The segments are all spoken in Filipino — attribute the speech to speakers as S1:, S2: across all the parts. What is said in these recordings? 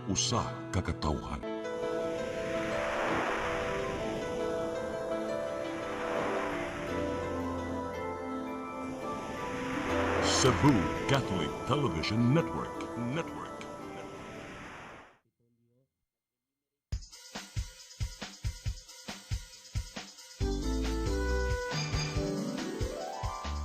S1: usa ka katawhan. Cebu Catholic Television Network.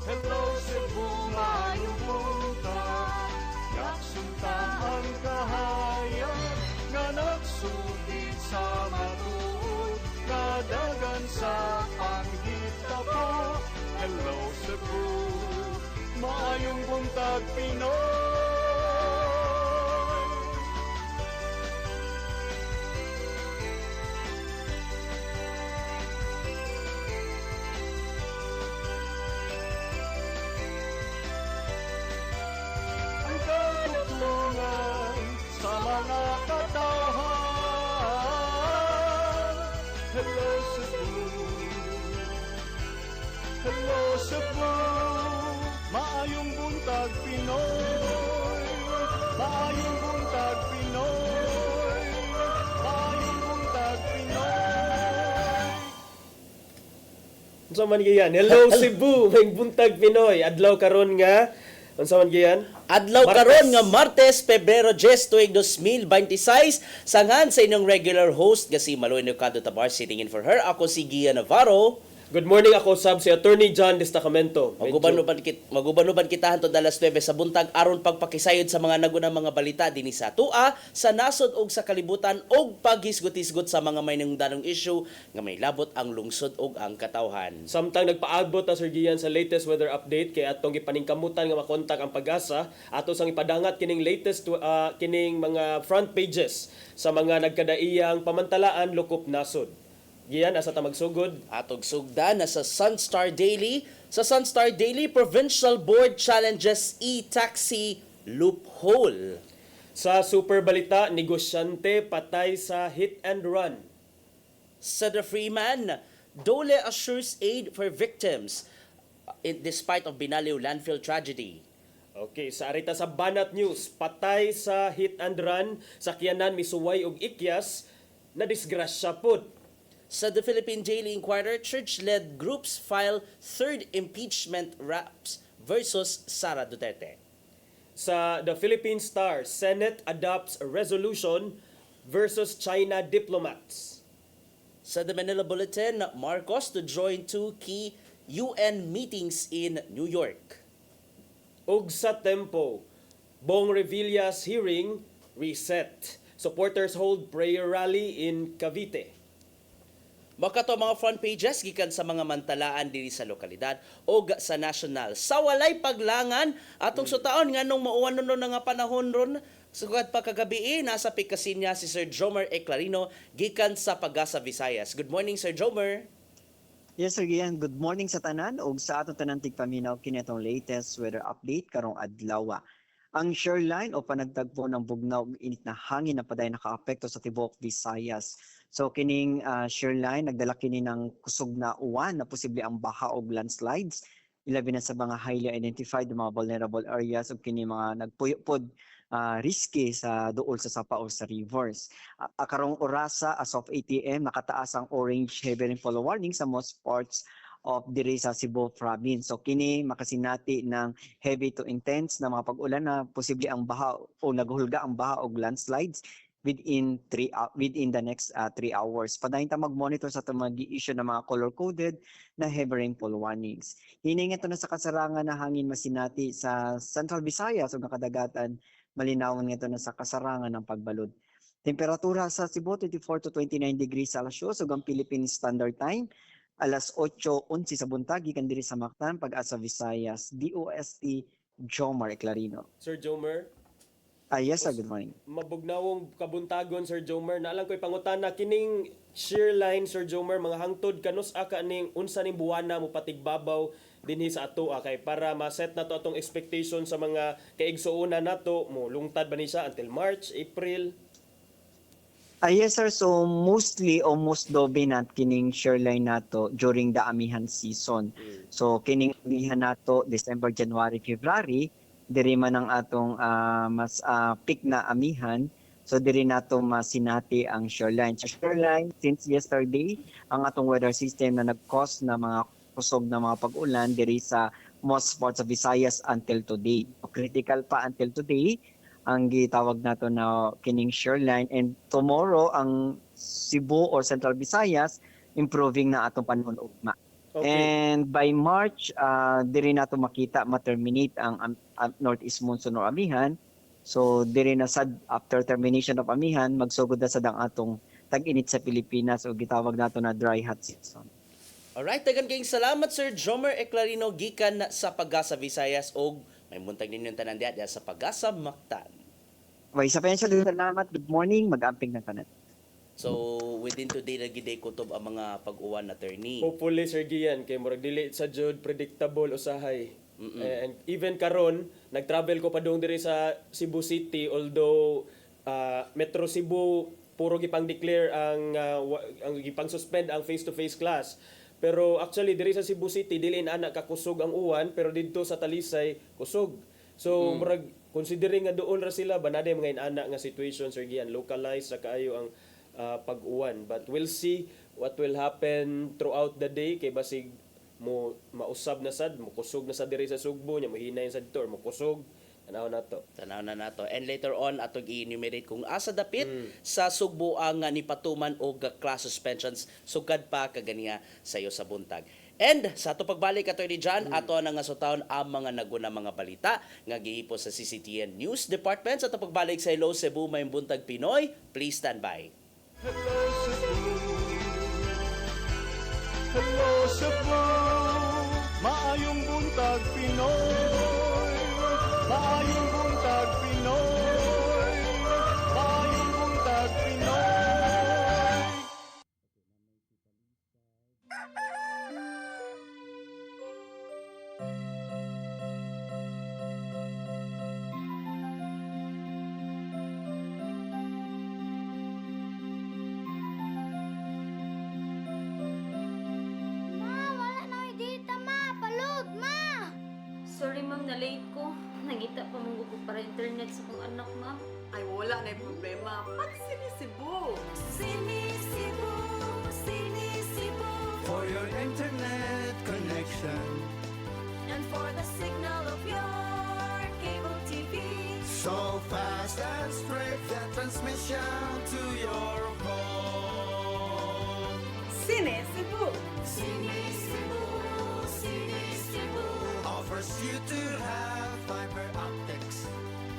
S2: Hello Cebu, maayong buntag. Yaksunta ang kahayag nga nagsugid sa matuod, nadagan sa panghitabo. Hello Cebu, maayong buntag Pinoy. Ang katutulungan sa mga katawhan. Hello Cebu, hello Cebu, maayong buntag Pinoy, maayong buntag Pinoy, maayong buntag Pinoy.
S3: Unsa man giyan? Hello Cebu, may buntag Pinoy. Adlaw karon nga unsa man giyan?
S4: Adlaw karon nga Martes, Pebrero 10 tuig 2026, sanghan sa inyong regular host nga si Maloy Nucado Tabar, sitting in for her. Ako si Gia Navarro.
S3: Good morning, ako sab si Attorney John Destacamento.
S4: Magubanuban kita hantod alas 9 sa buntag aron pagpakisayod sa mga nagunang mga balita dinhi sa tua, sa nasod ug sa kalibutan ug paghisgot-hisgot sa mga may nangdanong issue nga may labot ang lungsod ug ang katawhan.
S3: Samtang nagpaabot na Sir Gian sa latest weather update kay atong gipaningkamutan nga makontak ang Pag-asa, ato sang ipadangat kining latest kining mga front pages sa mga nagkadaiyang pamantalaan lukop nasod. Gian, asa ta magsugod?
S4: Atog sugdan na sa Sunstar Daily. Sa Sunstar Daily, Provincial Board challenges e-taxi loophole.
S3: Sa Super Balita, negosyante patay sa hit and run.
S4: Sa The Freeman, Dole assures aid for victims despite of Binaliw landfill tragedy.
S3: Okay, sa arita sa Banat News, patay sa hit and run, sakyanan misuway og ikyas na disgrasya pod.
S4: Sa The Philippine Daily Inquirer, church-led groups file third impeachment raps versus Sara Duterte.
S3: Sa The Philippine Star, Senate adopts a resolution versus China diplomats.
S4: Sa The Manila Bulletin, Marcos to join two key UN meetings in New York.
S3: Ug sa Tempo, Bong Revilla's hearing reset. Supporters hold prayer rally in Cavite.
S4: Makato mga front pages gikan sa mga mantalaan diri sa lokalidad o sa national. Sa walay paglangan, atong sutaon nga nung mauwan nun nga panahon ron, sugad pa kagabi nasa pikasinya si Sir Jomer Eclarino gikan sa Pag-asa Visayas. Good morning, Sir Jomer.
S5: Yes, Sir Gian. Good morning sa tanan ug sa atong tanan tigpaminaw kini atong latest weather update karong adlaw. Ang shoreline o panagtagpo ng bugnaw ug init na hangin na paday nakaapekto sa tibuok Visayas. So kining shoreline nagdala kini ng kusog na uwan na posible ang baha o landslides. Ilabi na sa mga highly identified mga vulnerable areas ug kini mga nagpuyupod risky sa duol sa sapa o sa rivers. Karong orasa as of 8 AM nakataas ang orange heavy rainfall warning sa most parts of diri sa Cebu province. So kini makasinati ng heavy to intense na mga pag-ulan na posible ang baha o naghulga ang baha o landslides within the next 3 hours. Padayon ta mag-monitor sa itong mag-i-issue ng mga color-coded na heavy rainfall warnings. Hiningan ito na sa kasarangan na hangin masinati sa Central Visayas o nakadagatan, malinawan ito na sa kasarangan ng pagbalod. Temperatura sa Cebu 24 to 29 degrees Celsius ug ang Philippine Standard Time alas 8:11 sa buntag gikan diri sa Mactan, Pag-asa Visayas, DOST Jomar Eclarino.
S3: Sir Jomer,
S5: Yes, sir. Good morning.
S3: mabugnawong kabuntagon Sir Jomer, naalang ko'y pangutana kining shear line Sir Jomer, mga hangtod kanus aka ning unsa ning buwana mo patigbabaw dinhi sa atoa kay para ma-set na to atong expectation sa mga kaigsuuna nato mo lungtad ba ni siya until March, April?
S5: Yes, sir. So, mostly, almost dobe na kining shoreline nato during the amihan season. So, kining amihan nato, December, January, February, diri man ang atong mas peak na amihan. So diri nato masinati ang shoreline. Sa shoreline, since yesterday, ang atong weather system na nag-cause na mga kusog na mga pag-ulan diri sa most parts of Visayas until today. So, critical pa until today ang gitawag nato na kining shoreline, and tomorrow ang Cebu or Central Visayas improving na atong panahon ugma.
S3: Okay.
S5: And by March, diri nato makita ma-terminate ang northeast monsoon or amihan. So diri na sad after termination of amihan, magsugod na sad ang atong tag-init sa Pilipinas o gitawag nato na dry hot season.
S4: Alright, dagan kayong salamat Sir Jomer Eclarino gikan sa Pagasa Visayas og may muntag ninyong tanan diha sa Pagasa Mactan.
S5: Okay, sa pension, salamat. Good morning. Mag-amping ng tanan.
S4: So within today na giday kutob ang mga pag-uwan attorney.
S3: Hopefully Sir Gian kay murag dili sa jud predictable usahay. And even karon nag-travel ko pa dong diri sa Cebu City, although Metro Cebu puro gipang declare ang gipang suspend ang face-to-face class. Pero actually diri sa Cebu City dili na kakusog ang uwan, pero didto sa Talisay kusog. So murag considering nga doon ra sila banade mga inana nga situation Sir Gian, localized sa kaayo ang pag-uwan. But we'll see what will happen throughout the day kay basig mo mausab na sad, mo kusog na sa diri sa Sugbo nya, mahinayon sa dito or mo kusog tanaw na to.
S4: Tanaw na nato. And later on atong i-enumerate kung asa dapit sa Sugbo ang nipatuman og class suspensions sugad pa kaganiya sayo sa buntag. And sa ato pagbalik Attorney John, ato na nga sutahon ang mga naguna mga balita nga gihipo sa CCTN News Department. Sa ato pagbalik sa Hello Cebu may buntag Pinoy, please stand by.
S2: Hello Cebu, hello Cebu, maayong buntag Pinoy, maayong buntag Pinoy, maayong buntag Pinoy.
S6: Ma, wala na may data, ma. Palud, ma.
S7: Sorry ma'am, na-late ko. Nangita pa mong ko para internet sa kong anak, ma'am.
S8: Ay, wala na yung problema. Pag-sinisibo.
S6: Sinisibo, sinisibo.
S9: For your internet connection,
S6: And for the signal of your cable TV.
S9: so fast and straight, that transmission to your home.
S8: Sinisibo.
S6: Sinisibo, sinisibo.
S9: Offers you to have fiber optics.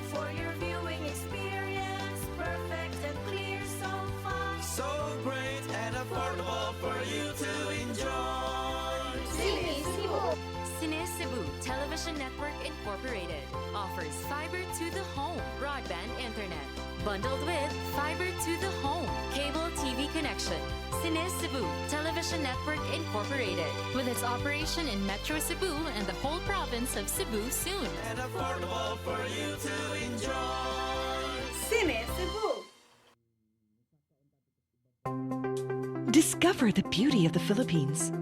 S6: For your viewing experience, perfect and clear so far.
S9: So great and affordable for you to enjoy.
S6: Sinisibo.
S10: Cine Cebu Television Network Incorporated offers fiber to the home broadband internet bundled with fiber to the home cable TV connection. Cine Cebu Television Network Incorporated with its operation in Metro Cebu and the whole province of Cebu soon.
S9: And affordable for you to enjoy.
S8: Sinisibo.
S11: Discover the beauty of the Philippines.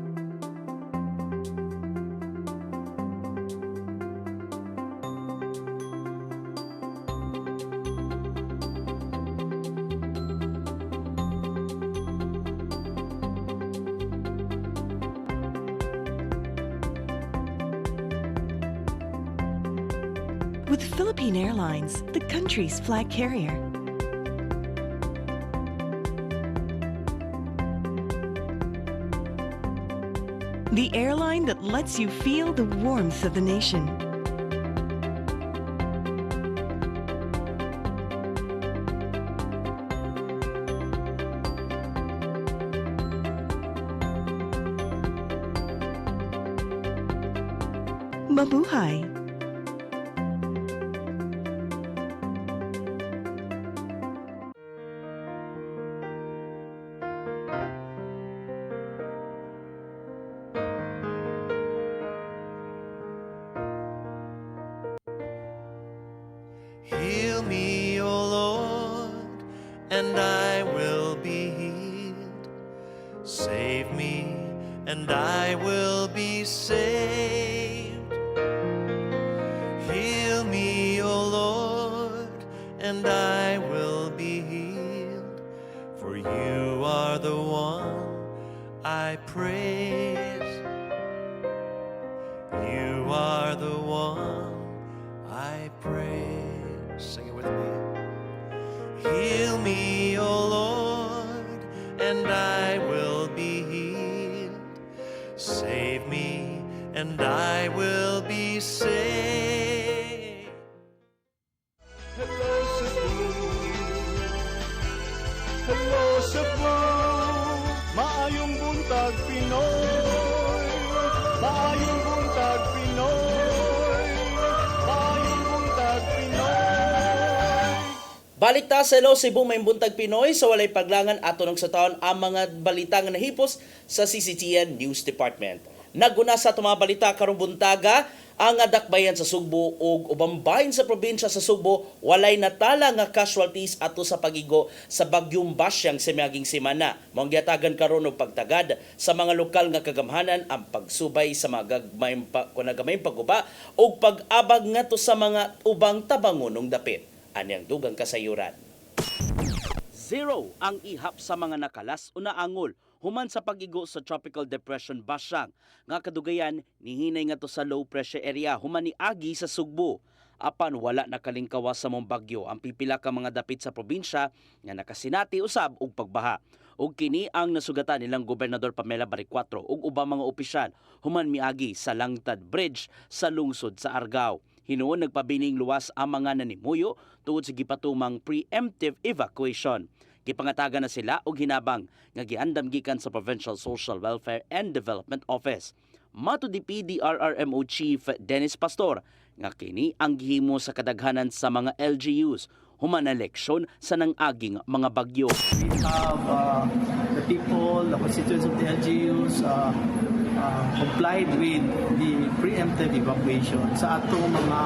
S11: With Philippine Airlines, the country's flag carrier. The airline that lets you feel the warmth of the nation. Mabuhay!
S9: Heal me, O Lord, and I will be healed. Save me, and I will be saved. Heal me, O Lord, and I will be For you are the one I praise. You are the one I praise. Sing it with me. Heal me, O Lord, and I will be healed. Save me, and I will be saved.
S2: Hello Cebu, hello Cebu, maayong buntag Pinoy, maayong buntag Pinoy, maayong buntag Pinoy.
S4: Balik ta sa Hello Cebu, may buntag Pinoy sa walay paglangan ato ng sa taon ang mga balita nga nahipos sa CCTN News Department. Naguna sa mga balita karong buntaga ang adakbayan sa Sugbo ug ubang bahin sa probinsya sa Sugbo walay natala nga casualties ato sa pagigo sa bagyong Basyang sa miaging semana. Mao giatagan karon og pagtagad sa mga lokal nga kagamhanan ang pagsubay sa mga gamayng paguba ug pag-abag ngadto sa mga ubang tabangonong dapit. Anyang dugang kasayuran. Zero ang ihap sa mga nakalas o naangol human sa pagigo sa Tropical Depression Basyang. Nga kadugayan, nihinay nga to sa low pressure area human ni agi sa Sugbo. Apan wala nakalingkawas sa mong bagyo ang pipila ka mga dapit sa probinsya nga nakasinati usab og pagbaha. Ug kini ang nasugatan nilang Gobernador Pamela Baricuatro ug ubang mga opisyal human miagi sa Langtad Bridge sa lungsod sa Argao. Hinuon nagpabining luwas ang mga nanimuyo tungod sa gipatumang preemptive evacuation. Gipangatagan na sila og hinabang nga giandam gikan sa Provincial Social Welfare and Development Office. Mato di PDRRMO Chief Dennis Pastor nga kini ang gihimo sa kadaghanan sa mga LGUs human na leksyon sa nangaging mga bagyo.
S12: We have the people, the constituents of the LGUs complied with the preemptive evacuation sa atong mga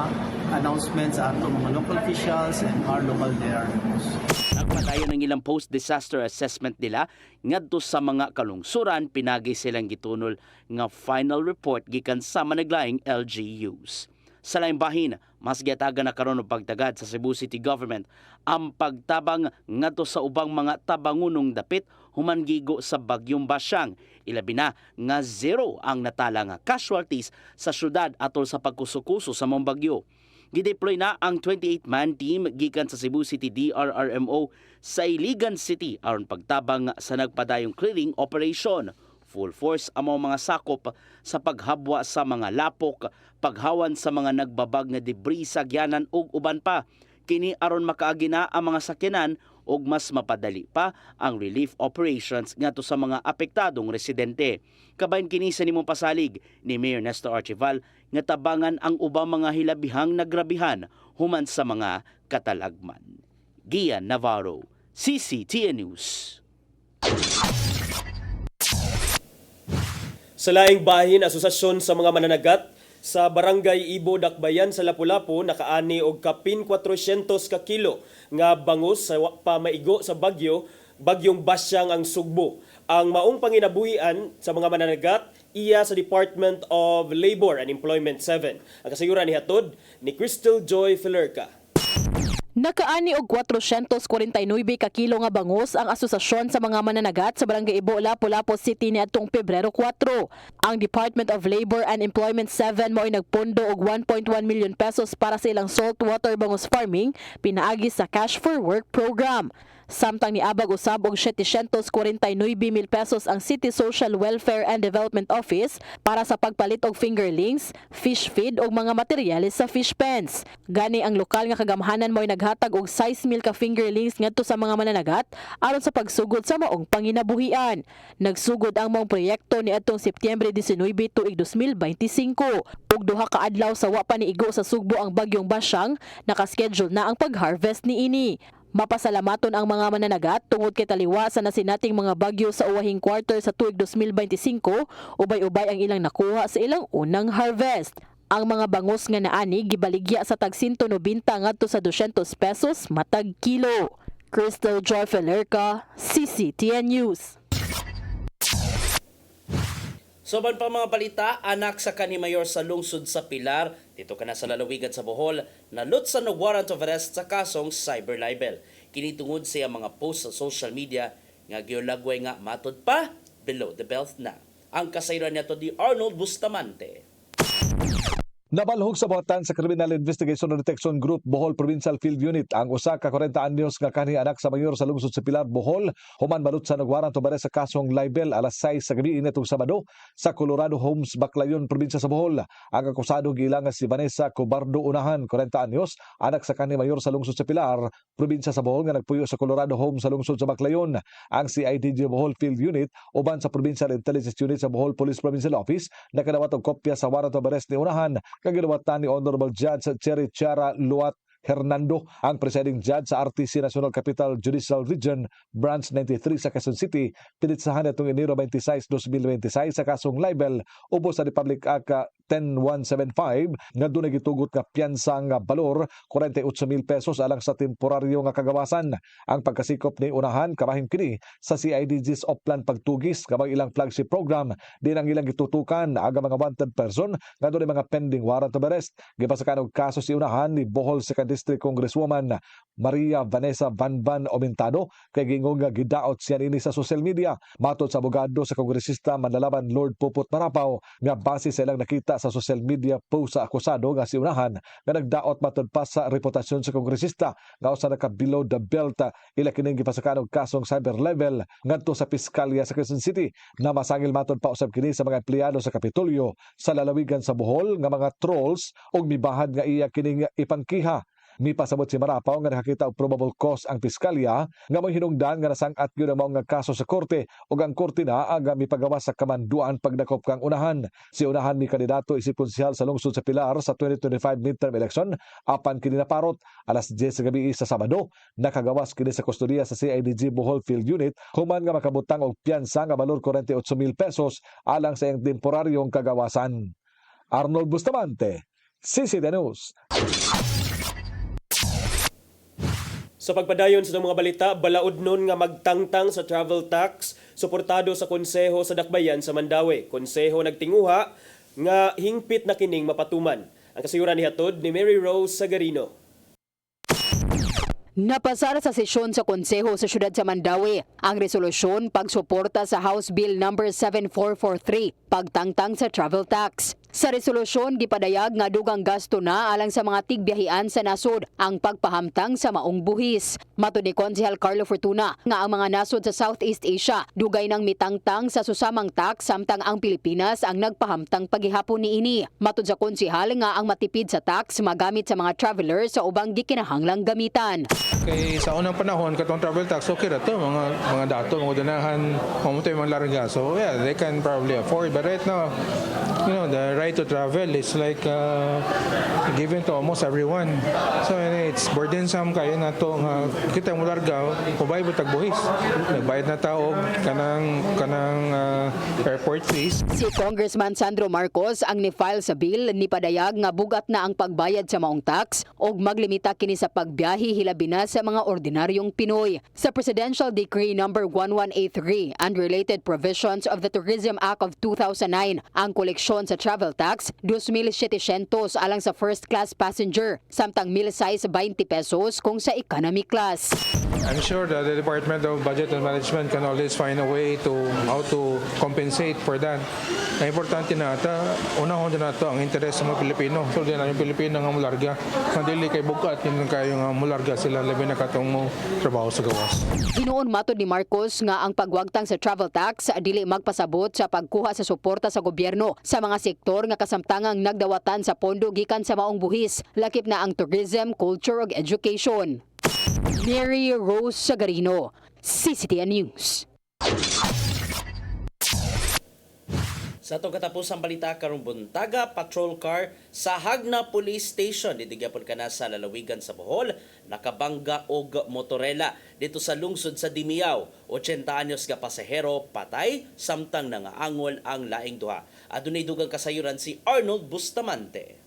S12: announcements sa atong mga local officials and our local DRMOs.
S4: Nagpadayon ng ilang post-disaster assessment nila ngadto sa mga kalungsuran pinagi silang gitunol nga final report gikan sa managlaing LGUs. Sa laing bahin, mas giatagan na karon og pagtagad sa Cebu City Government ang pagtabang ngadto sa ubang mga tabangunong dapit human gigo sa bagyong Basyang. Ilabi na nga zero ang natala nga casualties sa syudad atol sa pagkusukuso sa mong bagyo. Gideploy na ang 28-man team gikan sa Cebu City DRRMO sa Iligan City aron pagtabang sa nagpadayong clearing operation. Full force ang mga sakop sa paghabwa sa mga lapok, paghawan sa mga nagbabag nga debris sa gyanan ug uban pa. Kini aron makaagi na ang mga sakyanan ug mas mapadali pa ang relief operations ngadto sa mga apektadong residente. Kabahin kini sa nimong pasalig ni Mayor Nestor Archival nga tabangan ang ubang mga hilabihang nagrabihan human sa mga katalagman. Gian Navarro, CCTN News.
S3: Sa laing bahin, asosasyon sa mga mananagat sa Barangay Ibo Dakbayan sa Lapu-Lapu nakaani og kapin 400 ka kilo nga bangus sa pamaigo sa bagyong Basyang ang Sugbo. Ang maong panginabuhian sa mga mananagat iya sa Department of Labor and Employment 7. Ang kasayuran ni hatod ni Crystal Joy Filerca.
S13: Nakaani og 449 ka kilo nga bangus ang asosasyon sa mga mananagat sa Barangay Ibo, Lapu-Lapu City niadtong Pebrero 4. Ang Department of Labor and Employment 7 mo'y nagpondo og 1.1 million pesos para sa ilang saltwater bangus farming pinaagi sa Cash for Work program. Samtang niabag usab og 749,000 pesos ang City Social Welfare and Development Office para sa pagpalit og fingerlings, fish feed ug mga materyales sa fish pens. Gani ang lokal nga kagamhanan mo'y naghatag og 6,000 ka fingerlings ngadto sa mga mananagat aron sa pagsugod sa maong panginabuhian. Nagsugod ang maong proyekto niadtong Setyembre 19 tuig 2025. Ug duha ka adlaw sa wa pa niigo sa Sugbo ang bagyong Basyang, naka-schedule na ang pag-harvest niini. Mapasalamaton ang mga mananagat tungod kay taliwasan na sinating mga bagyo sa uwahing quarter sa tuig 2025, ubay-ubay ang ilang nakuha sa ilang unang harvest. Ang mga bangus nga naani gibaligya sa tag 190 ngadto sa 200 pesos matag kilo. Crystal Joy Filerca, CCTN News.
S4: Soban pa mga balita, anak sa kani mayor sa lungsod sa Pilar, dito ka na sa lalawigan sa Bohol, nalut sa warrant of arrest sa kasong cyber libel. Kini tungod sa mga post sa social media nga giulagway nga matud pa below the belt na. Ang kasayran niya to di Arnold Bustamante.
S14: Nabalhog sa buhatan sa Criminal Investigation and Detection Group Bohol Provincial Field Unit ang usa ka 40 anyos nga kanhi anak sa mayor sa lungsod sa Pilar, Bohol, human balot sa nagwarang tubare sa kasong libel alas 6 sa gabi nitong Sabado sa Colorado Homes, Baclayon, probinsya sa Bohol. Ang akusado giilang si Vanessa Cobardo Unahan, 40 anyos, anak sa kanhi mayor sa lungsod sa Pilar, probinsya sa Bohol nga nagpuyo sa Colorado Homes sa lungsod sa Baclayon. Ang CIDG Bohol Field Unit uban sa Provincial Intelligence Unit sa Bohol Police Provincial Office nakadawat og kopya sa warrant of arrest ni Unahan kagidawatan ni Honorable Judge Cherry Chara Luat Hernando, ang presiding judge sa RTC National Capital Judicial Region Branch 93 sa Quezon City, pinitsahan itong Enero 26, 2026 sa kasong libel ubos sa Republic Act 10175 nga doon nagitugot nga piyansa nga balor 48,000 pesos alang sa temporaryo nga kagawasan. Ang pagkasikop ni Unahan kabahing kini sa CIDG's Oplan Pagtugis kabang ilang flagship program din ang ilang gitutukan aga mga wanted person nga doon mga pending warrant of arrest. Gipasakan og kaso si Unahan ni Bohol 2nd District Congresswoman Maria Vanessa Banban Omintado kay gingong nga gidaot siya nini sa social media. Matod sa abogado sa kongresista manlalaban Lord Puput Marapaw nga base sa ilang nakita sa social media post sa akusado nga si Unahan nga nagdaot matod pa sa reputasyon sa kongresista nga usa ka below the belt ila kining gipasakan og kasong cyber level ngadto sa piskalya sa Quezon City na masangil matod pa usab kini sa mga empleyado sa Kapitolyo sa lalawigan sa Bohol nga mga trolls og mibahad nga iya kining ipangkiha. Mipasabot si Marapaw nga nakakita og probable cause ang piskalya nga may hinungdan nga nasang-at gyud ang mao nga kaso sa korte ug ang korte na aga mipagawas sa kamanduan pagdakop kang Unahan. Si Unahan ni kandidato isip konsehal sa lungsod sa Pilar sa 2025 midterm election apan kini naparot alas 10 sa gabi sa Sabado. Nakagawas kini sa kustodiya sa CIDG Bohol Field Unit human nga makabutang og piyansa nga balor 48,000 pesos alang sa iyang temporaryong kagawasan. Arnold Bustamante, CCTV News.
S3: Sa pagpadayon sa mga balita, balaod nun nga magtangtang sa travel tax, suportado sa konseho sa Dakbayan sa Mandawi. Konseho nagtinguha nga hingpit na kining mapatuman. Ang kasayuran ni hatod ni Mary Rose Sagarino.
S13: Napasara sa sesyon sa Konseho sa Siyudad sa Mandawi ang resolusyon pagsuporta sa House Bill No. 7443, pagtangtang sa travel tax. Sa resolusyon, gipadayag nga dugang gasto na alang sa mga tigbiyahian sa nasod ang pagpahamtang sa maong buhis. Matod ni Konsehal Carlo Fortuna nga ang mga nasod sa Southeast Asia dugay nang mitangtang sa susamang tax samtang ang Pilipinas ang nagpahamtang paghihapon niini. Matod sa konsehal nga ang matipid sa tax magamit sa mga traveler sa ubang gikinahanglang gamitan.
S15: Kay sa unang panahon katong travel tax okay ra to mga dato mga unahan mamutoy mga larga, so yeah, they can probably afford, but right now the right to travel is like given to almost everyone, so it's burdensome kayo na to nga kita mo larga kubay mo tagbuhis nagbayad na tao kanang airport fees.
S13: Si Congressman Sandro Marcos ang ni-file sa bill ni padayag nga bugat na ang pagbayad sa maong tax og maglimita kini sa pagbiyahe hilabi na sa mga ordinaryong Pinoy. Sa Presidential Decree No. 1183 and related provisions of the Tourism Act of 2009, ang koleksyon sa travel tax 2,700 alang sa first class passenger, samtang 1,620 pesos kung sa economy class.
S15: I'm sure that the Department of Budget and Management can always find a way to how to compensate for that. Ang importante na unahon na ito ang interes ng mga Pilipino. So din ang Pilipino nga mularga, madili kay bukat yun kayo nga mularga sila labi na katong mo trabaho sa gawas.
S13: Ginoon matod ni Marcos nga ang pagwagtang sa travel tax dili magpasabot sa pagkuha sa suporta sa gobyerno sa mga sektor nga kasamtangang nagdawatan sa pondo gikan sa maong buhis, lakip na ang tourism, culture ug education. Mary Rose Sagarino, CCTN News.
S4: Sa itong katapusang balita karong buntaga, patrol car sa Hagna Police Station dito gyapon kana sa lalawigan sa Bohol nakabangga og motorela dito sa lungsod sa Dimiao. 80 anyos nga pasahero patay samtang nangaangol ang laing duha. Adunay dugang kasayuran si Arnold Bustamante.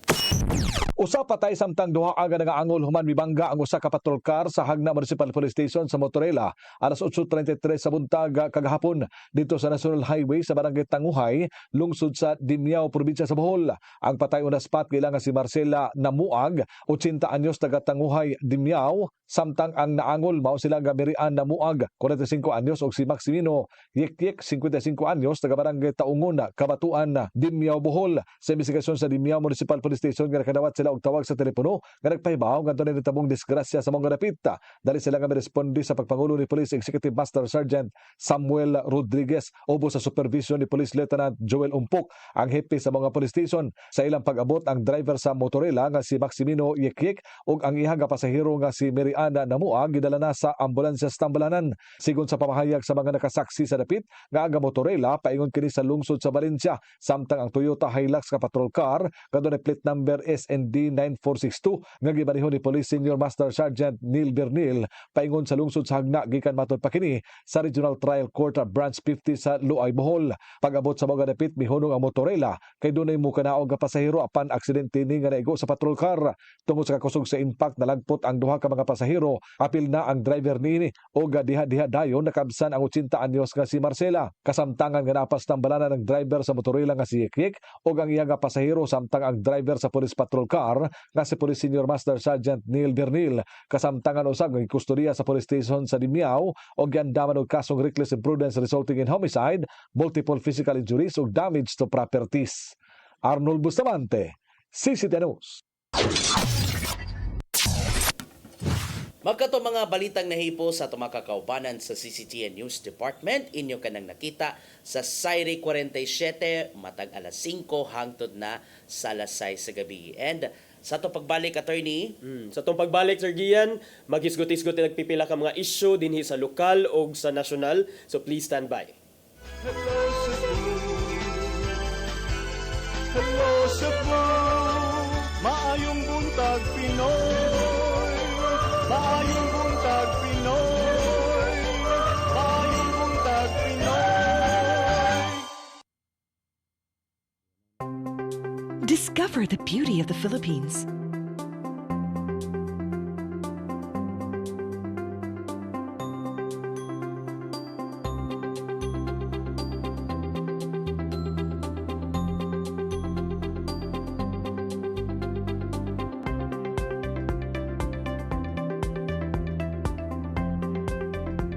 S14: Usa patay samtang duha aga nagaangol human mibangga ang usa ka patrol car sa Hagna Municipal Police Station sa Motorela alas 8:33 sa buntag kagahapon dito sa National Highway sa Barangay Tanguhay, lungsod sa Dimiao, probinsya sa Bohol. Ang patay on the spot kailangan si Marcela Namuag, 80 anyos, taga Tanguhay, Dimiao, samtang ang naangol mao sila Gamirian Namuag, 45 anyos, ug si Maximino Yekyek, 55 anyos, taga Barangay Taungon, Kabatuan, Dimiao, Bohol. Sa investigasyon sa Dimiao Municipal Police Station nga nakadawat sila og tawag sa telepono nga nagpahibaw ngadto ni tabong disgrasya sa mga dapit. Dali sila nga responde sa pagpangulo ni Police Executive Master Sergeant Samuel Rodriguez ubos sa supervision ni Police Lieutenant Joel Umpok, ang hepe sa mga police station. Sa ilang pag-abot, ang driver sa Motorela nga si Maximino Yekyek ug ang iyang pasahero nga si Mariana Namuag gidala na sa ambulansya sa Tambalanan. Sigon sa pamahayag sa mga nakasaksi sa dapit nga aga Motorela paingon kini sa lungsod sa Valencia, samtang ang Toyota Hilux ka patrol car kadto plate number SND 9462 nga gibanihon ni Police Senior Master Sergeant Neil Bernil paingon sa lungsod sa Hagna gikan matud pa kini sa Regional Trial Court Branch 50 sa Luay, Bohol. Pag-abot sa mga dapit mihunong ang Motorela kay dunay mukanaog nga pasahero apan aksidente ni nga naigo sa patrol car. Tungod sa kakusog sa impact nalagpot ang duha ka mga pasahero. Apil na ang driver niini o diha-diha dayon nakabsan ang 80 anyos nga si Marcela. Kasamtangan nga napas tambalanan ng driver sa Motorela nga si Yekyek o ang iyang pasahero, samtang ang driver sa police patrol car nga si Police Senior Master Sergeant Neil Bernil kasamtangan usab ng kustorya sa police station sa Dimiao o giandaman og kasong reckless imprudence resulting in homicide, multiple physical injuries ug damage to properties. Arnold Bustamante, CCTV News.
S4: Magkato mga balitang nahipo sa tumakakaubanan sa CCTN News Department, inyo kanang nakita sa Sairi 47 matag alas 5 hangtod na sa alas 6 sa gabi. And sa to pagbalik, attorney,
S3: Sa itong pagbalik, Sir Gian, maghisgot-hisgot nagpipila ka mga issue dinhi sa lokal o sa nasyonal. So please stand by.
S2: Hello Cebu, hello Cebu, maayong buntag Pinoy, maayong buntag Pinoy, maayong buntag Pinoy.
S11: Discover the beauty of the Philippines.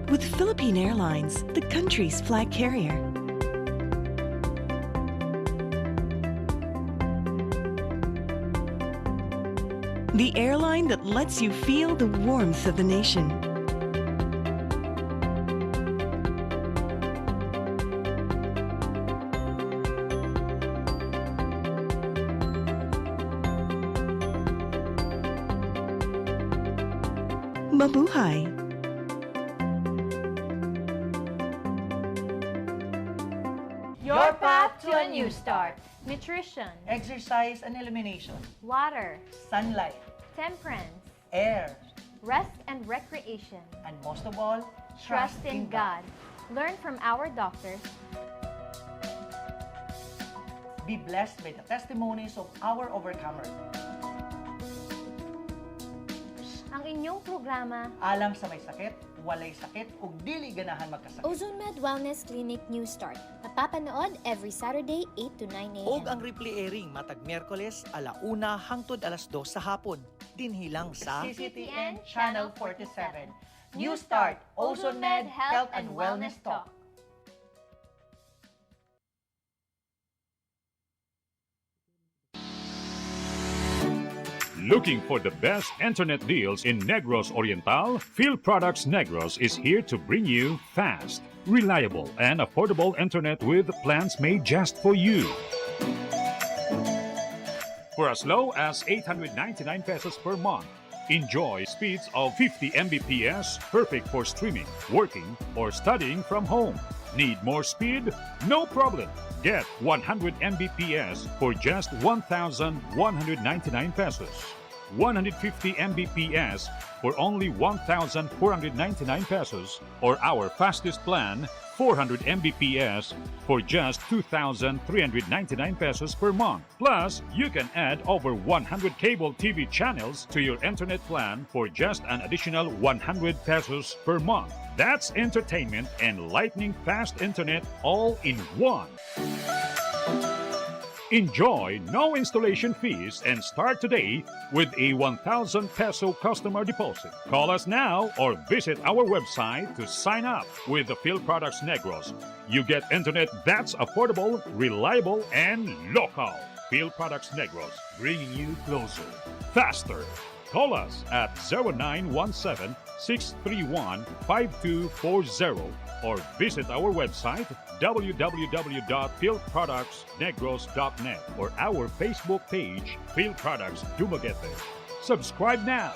S11: With Philippine Airlines, the country's flag carrier. The airline that lets you feel the warmth of the nation. Mabuhay!
S6: Your path to a new start. Nutrition,
S12: Exercise and elimination,
S6: water,
S12: sunlight,
S6: temperance,
S12: air,
S6: rest and recreation.
S12: and most of all,
S6: Trust in God. Learn from our doctors.
S12: Be blessed by the testimonies of our overcomers.
S6: Ang inyong programa,
S12: Alam sa may sakit, walay sakit, ug dili ganahan magkasakit.
S6: Ozone Med Wellness Clinic New Start. Napapanood every Saturday 8 to 9 a.m.
S16: Og ang replay airing matag Miyerkules alauna hangtod alas 2 sa hapon. Dinhi lang sa
S6: CCTN Channel 47. New Start, Ozone Med Health and Wellness Talk.
S17: Looking for the best internet deals in Negros Oriental? Field Products Negros is here to bring you fast, reliable, and affordable internet with plans made just for you. For as low as 899 pesos per month, enjoy speeds of 50 Mbps, perfect for streaming, working, or studying from home. Need more speed? No problem. Get 100 Mbps for just 1,199 pesos. 150 Mbps for only 1,499 pesos, or our fastest plan, 400 Mbps for just 2,399 pesos per month. Plus, you can add over 100 cable TV channels to your internet plan for just an additional 100 pesos per month. That's entertainment and lightning fast internet all in one. Enjoy no installation fees and start today with a 1,000 peso customer deposit. Call us now or visit our website to sign up with the Phil Products Negros. You get internet that's affordable, reliable, and local. Phil Products Negros, bringing you closer, faster. Call us at 0917-631-5240 or visit our website www.philproductsnegros.net or our Facebook page, Phil Products Dumaguete. Subscribe now.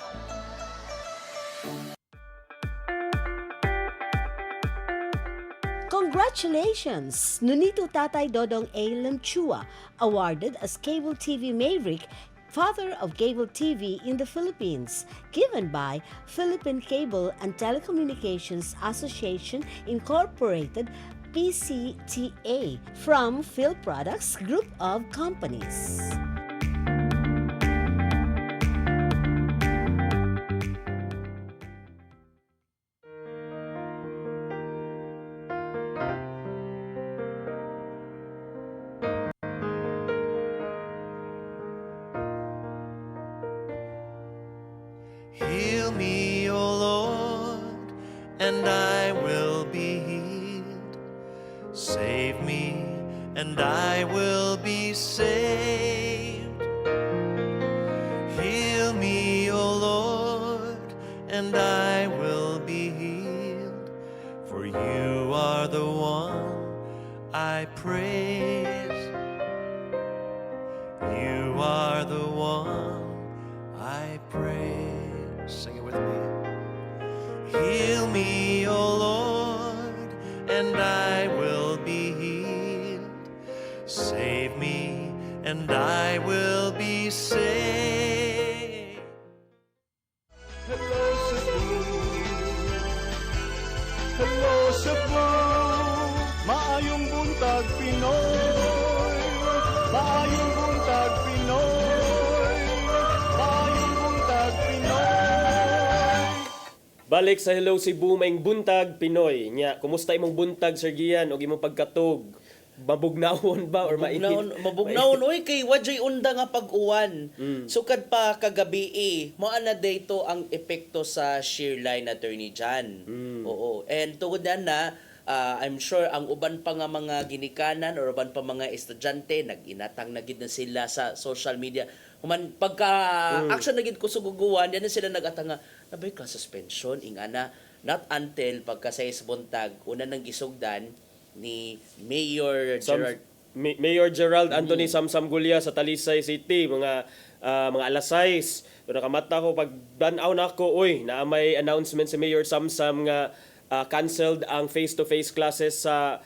S18: Congratulations! Nunito Tatay Dodong A. Lemchua, awarded as Cable TV Maverick, Father of Cable TV in the Philippines, given by Philippine Cable and Telecommunications Association Incorporated, PCTA, from Phil Products Group of Companies.
S9: Heal me, O Lord, and I will be healed. Save me, and I will be saved. Heal me, O Lord, and I will be healed. For you are the one I praise. You are the one I praise. Sing it with me. Heal me, O Lord, and I will be healed. Save me, and I will be saved.
S2: Hello, Cebu. Hello, Cebu. Maayong buntag, Pinoy. Maayong buntag, Pinoy. Maayong buntag, Pinoy.
S3: Balik sa Hello Cebu, maing buntag Pinoy. Nya, kumusta imong buntag, Sir Gian, o imong pagkatog? Mabugnawon ba or mainit?
S4: Mabugnawon oy kay wajay unda nga pag-uwan. Sukad pa kagabi mo ana dayto ang epekto sa shear line, Attorney Jan. Oo. And tungod na I'm sure ang uban pa nga mga ginikanan or uban pa mga estudyante nag-inatang na gid na sila sa social media. Human pagka action na gid ko suguguan, yan na sila nag-atang nga nabay ka suspension ingana not until pagka 6 buntag una nang gisugdan ni Mayor Gerard
S3: Mayor Gerald Anthony Samsam Gulya sa Talisay City, mga alas 6. So nakamata ko pag dan-aw na ako, na may announcement si Mayor Samsam nga canceled ang face-to-face classes sa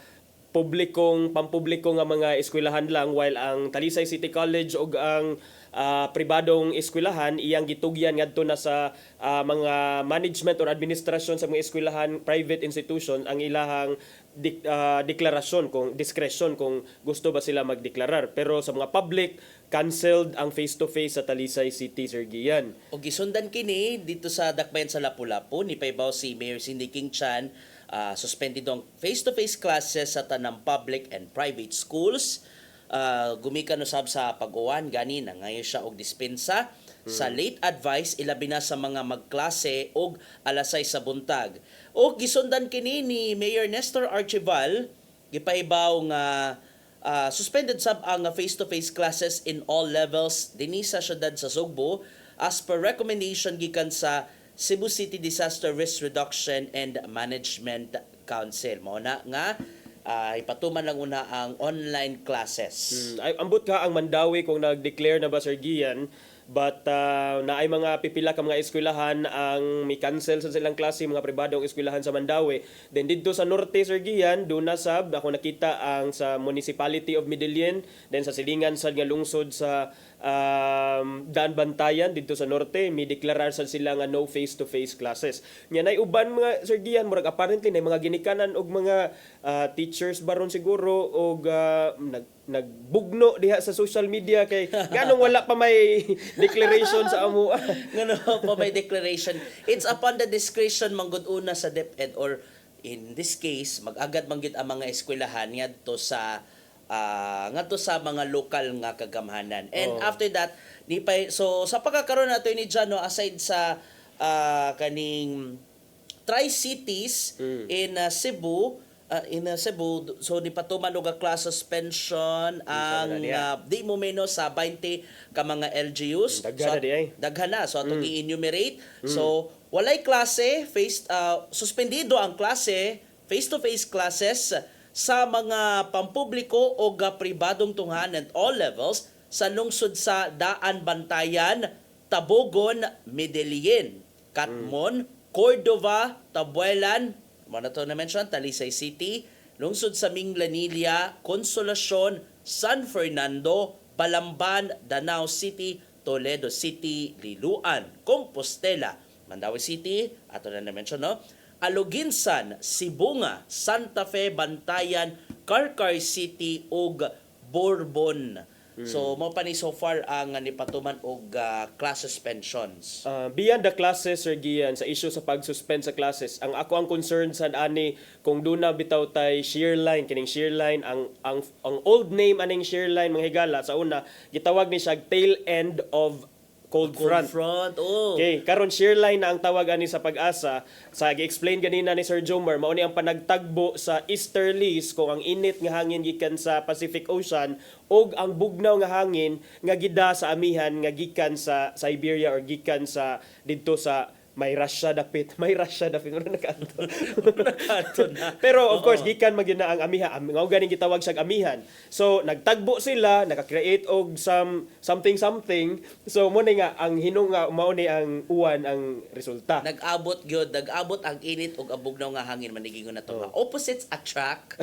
S3: pampubliko nga mga eskwelahan lang, while ang Talisay City College ug ang pribadong eskwelahan iyang gitugyan ngadto na sa mga management or administrasyon sa mga eskwelahan, private institution ang ilahang deklarasyon kung discretion kung gusto ba sila magdeklarar. Pero sa mga public, canceled ang face-to-face sa Talisay City, Sir Gian.
S4: O gisundan kini dito sa Dakbayan sa Lapu-Lapu ni paybaw si Mayor Cindy King Chan, suspended ang face-to-face classes sa tanang public and private schools. Gumikan usab sa pag-uwan gani na ngayon siya og dispensa sa late advice ilabi na sa mga magklase og alas 6 sa buntag. O gisundan kini ni Mayor Nestor Archival, gipaibaw nga suspended sab ang face-to-face classes in all levels dinhi sa syudad sa Sugbo as per recommendation gikan sa Cebu City Disaster Risk Reduction and Management Council. Mao na nga ipatuman lang una ang online classes.
S3: Ambot ka ang Mandawi kung nag-declare na ba, Sir Gian, but naay mga pipila ka mga eskwelahan ang may cancel sa silang klase, mga pribadong eskwelahan sa Mandawi. Then dito sa Norte, Sir Gian, doon na sab ako nakita ang sa Municipality of Medellin, then sa silingan sa nga lungsod sa Daan Bantayan dito sa norte, may deklarar sad sila nga no face-to-face classes. Nya nay uban mga Sir Gian, murag apparently nay mga ginikanan og mga teachers baron siguro og nagbugno diha sa social media kay ganong wala pa may declaration sa amo.
S4: Ngano pa may declaration. It's upon the discretion manggod una sa DepEd, or in this case mag-agad manggid ang mga eskwelahan ngadto sa ngadto sa mga lokal nga kagamhanan. And after that, so sa pagkakaroon nato ni Jano, aside sa kaning Tri-Cities in Cebu, so ni patuman og class suspension ang di mo menos sa 20 ka mga LGUs. Daghan na. So atong i-enumerate. So walay klase, suspendido ang klase, face-to-face classes sa mga pampubliko o pribadong tunghan at all levels sa lungsod sa Daan Bantayan, Tabogon, Medellin, Katmon, Cordova, Tabuelan, na to na-mention, Talisay City, lungsod sa Minglanilla, Consolacion, San Fernando, Balamban, Danao City, Toledo City, Liloan, Compostela, Mandawi City, ato na na-mention, no? Aluginsan, Sibunga, Santa Fe, Bantayan, Carcar City ug Bourbon. So mo pa ni so far ang nipatuman og class suspensions.
S3: Beyond the classes, Sir Gian, sa issue sa pag-suspend sa classes, ang concern sa ani kung duna bitaw tay shear line, kining shear line ang old name aning shear line mga higala sa una gitawag ni siya tail end of cold front. Okay, karon shear line na ang tawag ani sa Pag-asa. Sa gi-explain ganina ni Sir Jomer, mao ni ang panagtagbo sa easterlies kung ang init nga hangin gikan sa Pacific Ocean og ang bugnaw nga hangin nga gida sa amihan nga gikan sa Siberia or gikan sa didto sa may Russia dapit ano nakaadto
S4: na.
S3: Pero of course gikan magyud na ang amiha, mao ganing gitawag siyang amihan. So nagtagbo sila, naka-create og something, so mo ni nga ang hinung nga mao ni ang uwan ang resulta.
S4: Nag-abot ang init ug abugnaw nga hangin manigingon na to. Opposites attract.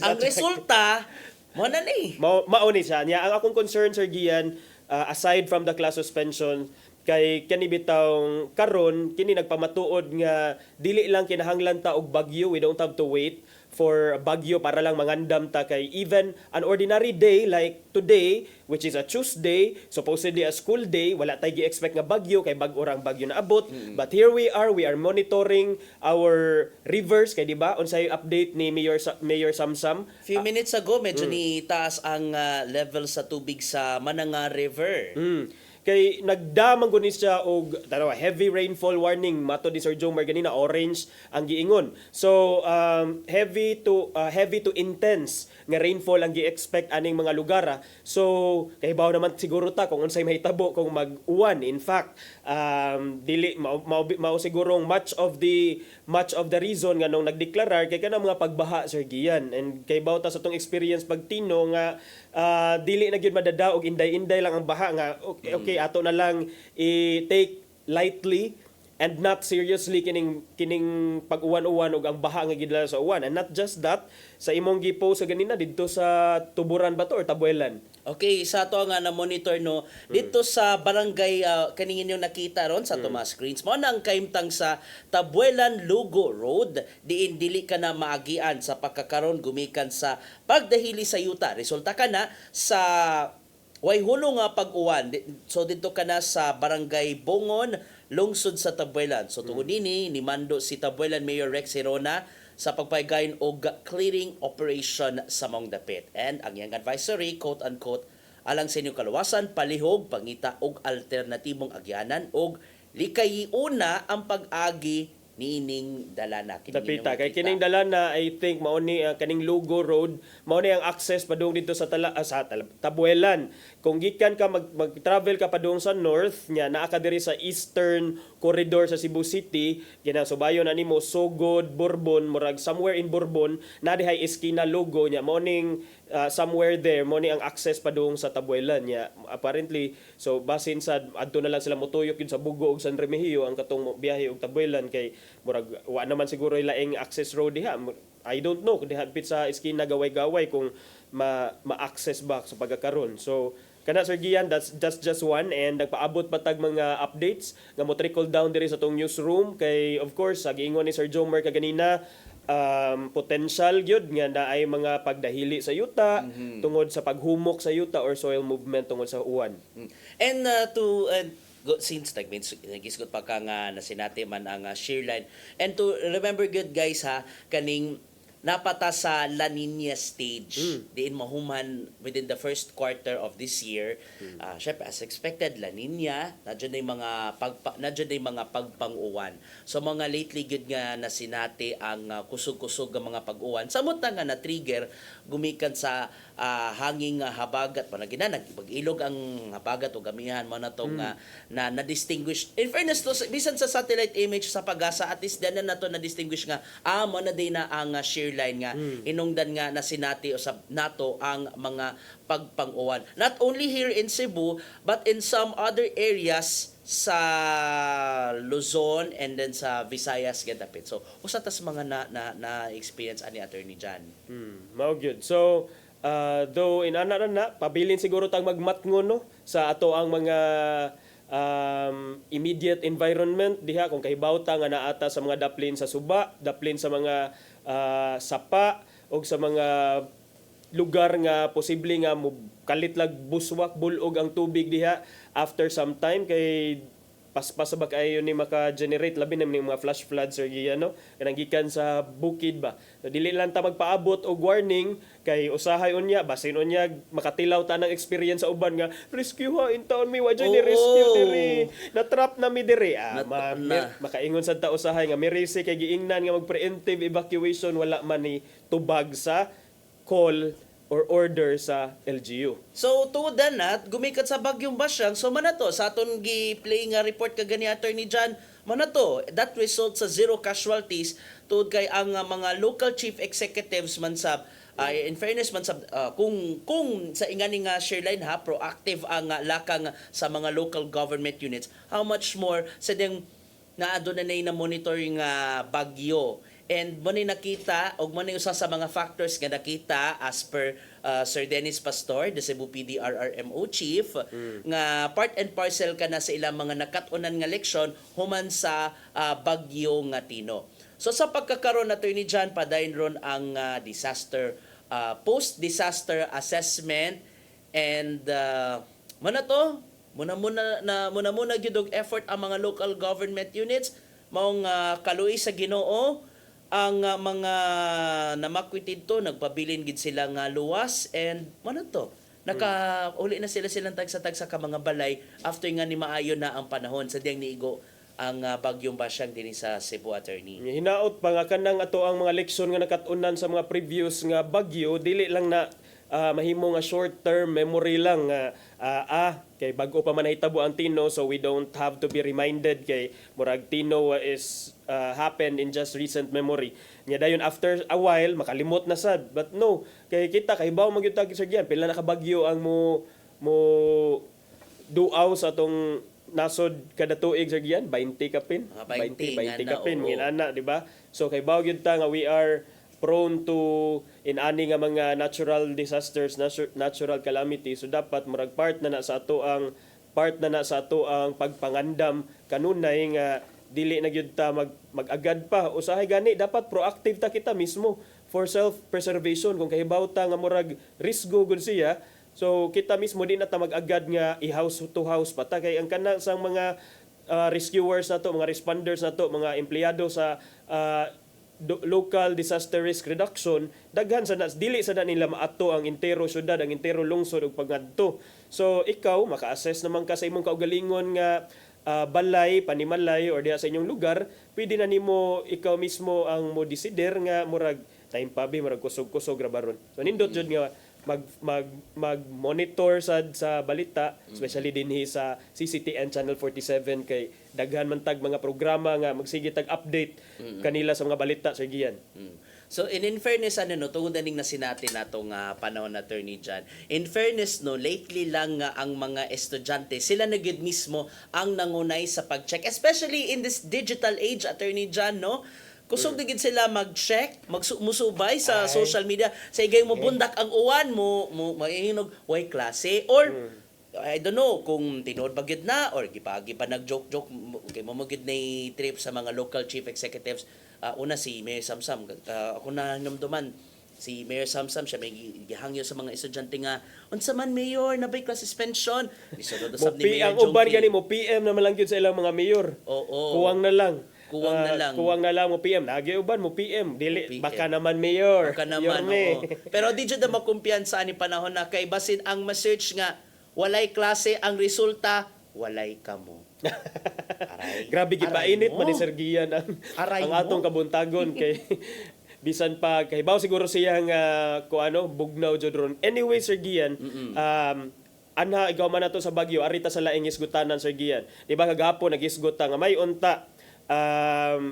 S4: Ang resulta mo na ni.
S3: Mao ni siya. Nya ang akong concern, Sir Gian, aside from the class suspension, kay kani bitawng karon kini nagpamatuod nga dili lang kinahanglan ta og bagyo, we don't have to wait for bagyo para lang mangandam ta kay even an ordinary day like today, which is a Tuesday, supposedly a school day, wala tay gi-expect nga bagyo kay bag-orang bagyo na abot. But here we are monitoring our rivers kay di ba unsay update ni Mayor Samsam
S4: Few minutes ago medyo ni taas ang level sa tubig sa Mananga River.
S3: Kay nagdamang guni siya og heavy rainfall warning mato di Sir Jomer ganina orange ang giingon. So heavy to intense nga rainfall ang gi-expect aning mga lugar. So kahibaw naman siguro ta kung unsay mahitabo kung mag-uwan. In fact, dili mao sigurong much of the reason nga nung nagdeklarar kay kanang mga pagbaha, Sir Gian. And kahibaw ta sa tong experience pagtino nga dili na gyud madadaog, inday-inday lang ang baha nga okay ato na lang i-take lightly and not seriously kining pag-uwan-uwan ug ang baha nga gidala sa uwan. And not just that, sa imong gipost sa ganina didto sa Tuburan ba to or Tabuelan?
S4: Okay, sa to nga na monitor no dito sa barangay kaning inyong nakita ron sa Tomas Screens mo nang kaimtang sa Tabuelan Lugo Road diin dili ka na maagian sa pagkakaron gumikan sa pagdahili sa yuta. Resulta ka na sa way hulong nga pag-uwan. So dito ka na sa barangay Bongon, lungsod sa Tabuelan. So tungod ni mando si Tabuelan Mayor Rex Herona sa pagpaygayon og clearing operation sa mong dapit. And ang iyang advisory, quote-unquote, alang sa inyong kaluwasan, palihog, pangita og alternatibong agyanan og likayiuna ang pag-agi niining dalana.
S3: Dapita kay kining dalana, I think mao ni kaning Lugo Road, mao ni ang access padung dito sa Tabuelan. Kung gikan ka mag-travel ka padung sa north nya naa ka diri sa eastern corridor sa Cebu City, ginasubayon na nimo Sogod, Bourbon, murag somewhere in Bourbon na dihay eskina Lugo nya mao ning somewhere there mo ni ang access padung sa Tabuelan nya apparently. So basin sa adto na lang sila motuyok yun sa Bugo ug San Remigio ang katong biyahe og Tabuelan kay murag wa naman siguro ilaing access road diha. I don't know kung dihapit sa eskina gaway-gaway kung ma-access back sa pagkakaron. So kana Sir Gian, that's just one, and nagpaabot patag mga updates nga mo trickle down diri sa tong newsroom kay of course sa giingon ni Sir Jomer kaganina, potential gyud nga na ay mga pagdahili sa yuta tungod sa paghumok sa yuta or soil movement tungod sa uwan.
S4: And since nagisgot pa ka nga na sinati man ang shear line, and to remember good guys ha, kaning napata sa La Nina stage diin mahuman within the first quarter of this year. Syempre as expected La Nina nadyan ay mga pagpang-uwan. So mga lately good nga na sinati ang kusog-kusog nga mga pag-uwan samot nga na trigger gumikan sa hanging habagat pa nagina nagpag-ilog ang habagat o gamihan mo na tong na distinguish. In fairness to bisan sa satellite image sa Pag-asa, at least dan na to na distinguish nga mo na day na ang shear line nga inungdan nga na sinati usab nato ang mga pagpang-uwan. Not only here in Cebu but in some other areas sa Luzon and then sa Visayas gadapit. So usa tas mga na experience ani Attorney John.
S3: Mao gyud. So though inana na pabilin siguro tag magmatngon no sa ato ang mga immediate environment diha kung kahibawta nga naata sa mga daplin sa suba, daplin sa mga sapa o sa mga lugar nga posible nga kalitlag buswak bulog ang tubig diha after some time kay paspas ba kayo ni maka-generate labi na mga flash floods or giyano kanang gikan sa bukid ba. So, dili lang ta magpaabot og warning kay usahay unya basin unya makatilaw ta ng experience sa uban nga rescue ha in town mi wa ni rescue diri na trap na mi diri makaingon sad ta usahay nga mi risk kay giingnan nga mag preemptive evacuation wala man ni tubag sa call or order sa LGU.
S4: So tuod na gumikat sa bagyong Basyang, so manato sa aton gi-play nga report kagani Attorney John, manato that results sa 0 casualties tuod kay ang mga local chief executives man sab in fairness man sab kung sa ingani nga shear line ha proactive ang lakang sa mga local government units, how much more sa ding naado na monitoring bagyo. And mo ni nakita og mo ni usa sa mga factors nga nakita as per Sir Dennis Pastor, the Cebu PD RRMO chief, nga part and parcel ka na sa ilang mga nakat-unan nga leksyon human sa bagyo nga Tino. So sa pagkakaroon Attorney John padayon ron ang disaster post-disaster assessment and muna gyud og effort ang mga local government units maong kaluoy sa Ginoo ang mga namakwitid to nagpabilin gid sila nga luwas and nakauli na silang tagsa-tagsa ka mga balay after nga ni maayo na ang panahon sa diyang niigo ang bagyong Basyang dinhi sa Cebu Attorney.
S3: Hinaot pa nga kanang ato ang mga leksyon nga nakatunan sa mga previous nga bagyo dili lang na mahimo nga short-term memory lang kay bago pa man nahitabo ang Tino so we don't have to be reminded kay murag Tino is happened in just recent memory. Nya dayon after a while makalimot na sad but no kay kita kahibaw magyud tag Sir Gian pila na ka bagyo ang mo duaw sa atong nasod kada tuig Sir Gian 20 kapin 20 kapin mga ana di ba so kahibaw gyud ta nga we are prone to in ani nga mga natural disasters, natural calamities. So dapat murag part na sa ato ang pagpangandam kanunay nga dili na gyud ta mag-agad pa. Usahay gani dapat proactive ta kita mismo for self-preservation kung kahibaw ta nga murag risgo gud siya. So kita mismo di na ta mag-agad nga i-house to house pa ta kay ang kana sang mga rescuers nato, mga responders nato, mga empleyado sa local disaster risk reduction daghan sa dili sa nila maato ang entero syudad ang entero lungsod ug pagadto so ikaw maka-assess naman ka sa imong kaugalingon nga balay panimalay or diha sa inyong lugar pwede na nimo ikaw mismo ang mo decider nga murag time pabi murag kusog-kusog ra baron so nindot jud nga mag-monitor sa balita, especially dinhi sa CCTN Channel 47 kay daghan man tag mga programa nga magsige tag update kanila sa mga balita Sir Gian.
S4: So in fairness tungod ning nasinati natong panahon Attorney John. In fairness lately lang ang mga estudyante sila na gyud mismo ang nangunay sa pag-check especially in this digital age Attorney John kusog digid sila mag-check, musubay sa social media. Sa igay mo bundak ang uwan mo maihinog way klase or I don't know kung tinuod ba gyud na or gipagi pa nag-joke-joke kay mo gyud na trip sa mga local chief executives. Una si Mayor Samsam, ako na namduman si Mayor Samsam siya may gihangyo sa mga estudyante nga unsa man mayor na class suspension isulod
S3: Mo
S4: usab ni Mayor
S3: ang uban
S4: Jongki.
S3: gani mo PM na lang gyud sa ilang mga mayor.
S4: Oo.
S3: Kuwang na lang.
S4: Kuwang na lang.
S3: mo PM. Nagi uban mo PM. Dili
S4: PM.
S3: baka naman mayor.
S4: Baka naman,
S3: Yorme.
S4: oo. Pero di jud na makumpiyansa ani panahon na kay basin ang ma-search nga walay klase ang resulta, walay kamo. Aray.
S3: Grabe gipainit
S4: Aray mo.
S3: man ni Sir Gian
S4: Aray
S3: ang
S4: mo.
S3: atong kabuntagon kay bisan pa kahibaw siguro siya nga bugnaw jud ron. Anyway, Sir Gian, anha ikaw man nato sa Baguio, arita sa laing isgutanan, Sir Gian. Di ba kagahapon nag-isgot ta nga may unta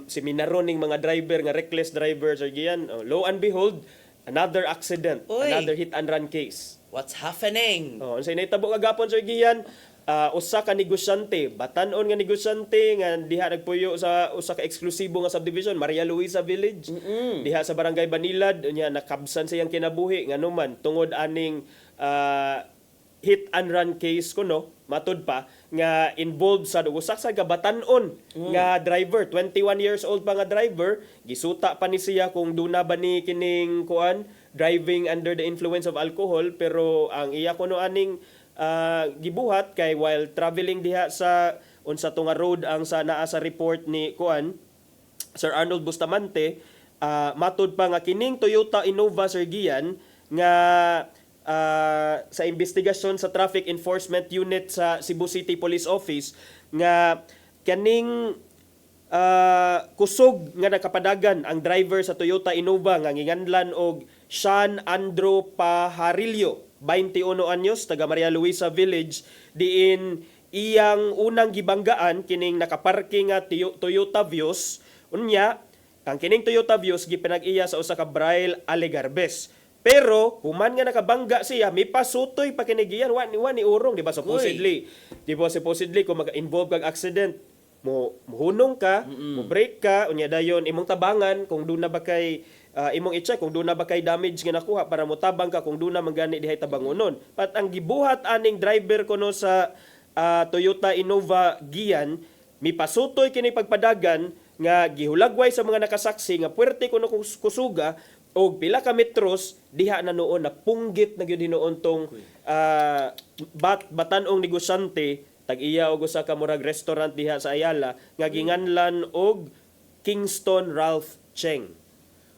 S3: seminaron ning mga driver nga reckless driver, Sir Gian. Lo and behold, another accident,
S4: Uy.
S3: another hit and run case.
S4: What's happening?
S3: Unsay nahitabo kagahapon, Sir Gian? Usa ka negosyante, batan-on nga negosyante nga diha nagpuyo sa usa ka eksklusibo nga subdivision, Maria Luisa Village. Diha sa Barangay Banilad, unya nakabsan siyang kinabuhi nga numan tungod aning hit and run case kuno, matud pa nga involved sa usa sa gabatan-on nga driver, 21 years old pa nga driver, gisuta pa ni siya kung duna ba ni kining driving under the influence of alcohol, pero ang iya kuno aning gibuhat kay while traveling diha sa unsa to nga road ang sa naa sa report ni Sir Arnold Bustamante, matud pa nga kining Toyota Innova, Sir Gian, nga sa investigasyon sa Traffic Enforcement Unit sa Cebu City Police Office nga kaning kusog nga nakapadagan ang driver sa Toyota Innova nga nginganlan og Sean Andro Pajarillo, 21 anyos, taga Maria Luisa Village, diin iyang unang gibanggaan kining nakaparking nga Toyota Vios. Unya, ang kining Toyota Vios gipinag-iya sa usa ka Braille Alegarbes. Pero human nga nakabangga siya, may pasutoy pa kinigiyan wa ni urong, di ba supposedly. Di ba supposedly kung mag-involve kag accident, mo hunong ka, mo break ka, unya dayon imong tabangan kung duna ba kay imong i-check kung duna ba kay damage nga nakuha para mo tabang ka kung duna man gani dihay tabangonon. Pat ang gibuhat aning driver kuno sa Toyota Innova Gian, mipasutoy kini pagpadagan nga gihulagway sa mga nakasaksi nga puwerte kuno kusuga og pila ka metros diha na noon na punggit na gyud hinuon tong batanong negosyante tag-iya og usa ka murag restaurant diha sa Ayala nga ginganlan og Kingston Ralph Cheng.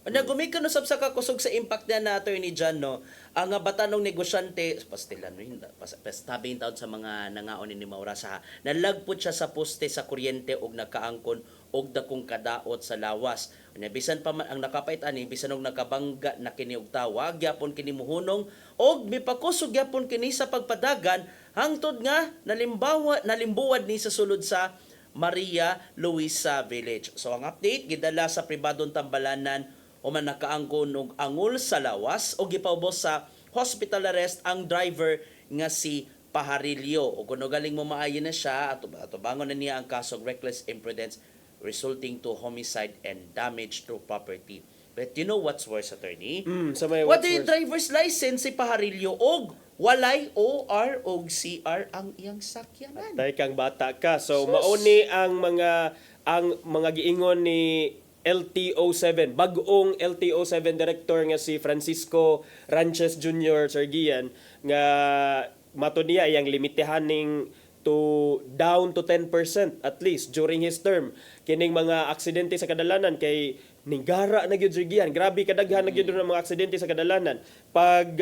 S4: Nagumika no sab sa kakusog sa impact na Attorney John, no, ang batanong negosyante pastilan pastabing taon sa mga nangaon ni Maura sa nalagpot siya sa poste sa kuryente og nakaangkon og dakong kadaot sa lawas. Bisan pa man ang nakapait ani bisan og nakabangga na kini og tawag gyapon kini muhunong og mipakusog gyapon kini sa pagpadagan hangtod nga nalimbuwad ni sa sulod sa Maria Luisa Village. So ang update gidala sa pribadong tambalanan o man nakaangkon og angol sa lawas o gipaubos sa hospital arrest ang driver nga si Pajarillo. O kung galing mo maayo na siya, atubangon na niya ang kasong reckless imprudence resulting to homicide and damage to property. But you know what's worse, Attorney? What the driver's license si Pajarillo og walay OR og CR ang iyang sakyanan.
S3: Tay kang bata ka. So mauni ang mga giingon ni LTO7, bagong LTO7 director nga si Francisco Ranches Jr. Sir Gian, nga mato niya iyang limitahan ning to down to 10% at least during his term. Kining mga aksidente sa kadalanan kay ninggara na gyud Sir Gian. Grabe kadaghan na gyud ng mga aksidente sa kadalanan. Pag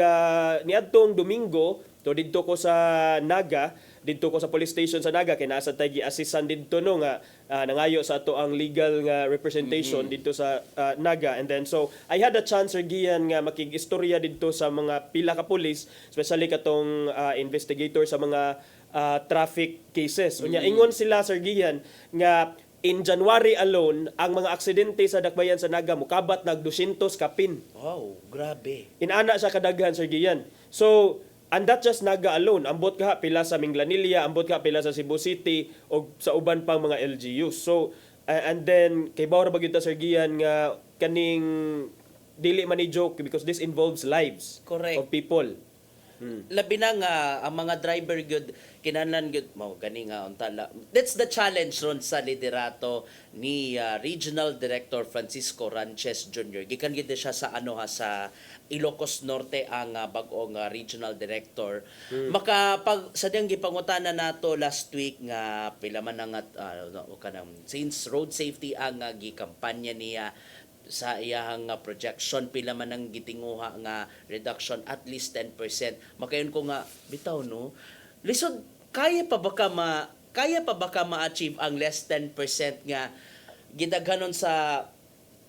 S3: niadtong Domingo, to didto ko sa Naga, didto ko sa police station sa Naga kay nasa tay gi-assistan didto no nga nangayo sa ato ang legal nga representation didto sa Naga. And then so I had a chance, Sir Gian, nga makig-istorya didto sa mga pila ka police, especially katong investigator sa mga traffic cases. Unya ingon sila, Sir Gian, nga in January alone, ang mga aksidente sa dakbayan sa Naga mukabat nag 200 kapin.
S4: Wow, grabe.
S3: Inana siya kadaghan, Sir Gian. So, and that just Naga alone. Ambot ka pila sa Minglanilla, ambot ka pila sa Cebu City, o sa uban pang mga LGUs. So, and then, kay Bawra Bagyuta, Sir Gian, nga kaning dili man ni joke because this involves lives
S4: Correct.
S3: of people.
S4: Labi na nga ang mga driver gyud kinahanglan gyud mao gani nga untala. That's the challenge ron sa liderato ni Regional Director Francisco Ranches Jr. Gikan gyud siya sa sa Ilocos Norte ang bag-ong regional director. Makapag sadyang gipangutana nato last week nga pila man nga kanang since road safety ang gikampanya niya sa iyang projection pila man ang gitinguha nga reduction at least 10%. Makayon ko nga bitaw no. Lisod kaya pa ba ka ma-achieve ang less 10% nga gidaghanon sa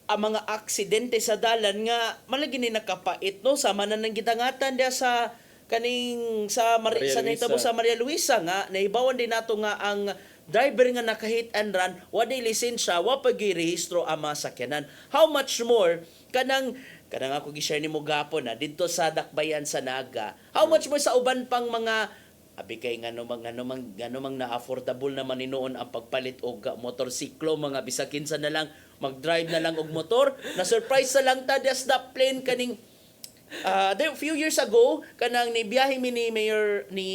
S4: ang mga aksidente sa dalan nga malagi ni nakapait no sama na nang gidangatan dia sa kaning sa nahitabo sa Maria Luisa nga nahibawan din nato nga ang driver nga naka-hit and run wa day lisensya wa pagirehistro ang mga sakyanan. How much more kanang ako gi-share nimo gapon didto sa Dakbayan sa Naga. How much more sa uban pang mga abi kay ngano mang na affordable naman ninuon ang pagpalit og motorsiklo mga bisakin sa na lang mag-drive na lang og motor. Na surprise sa lang ta des the plane kaning there a few years ago kanang nibiyahe mi ni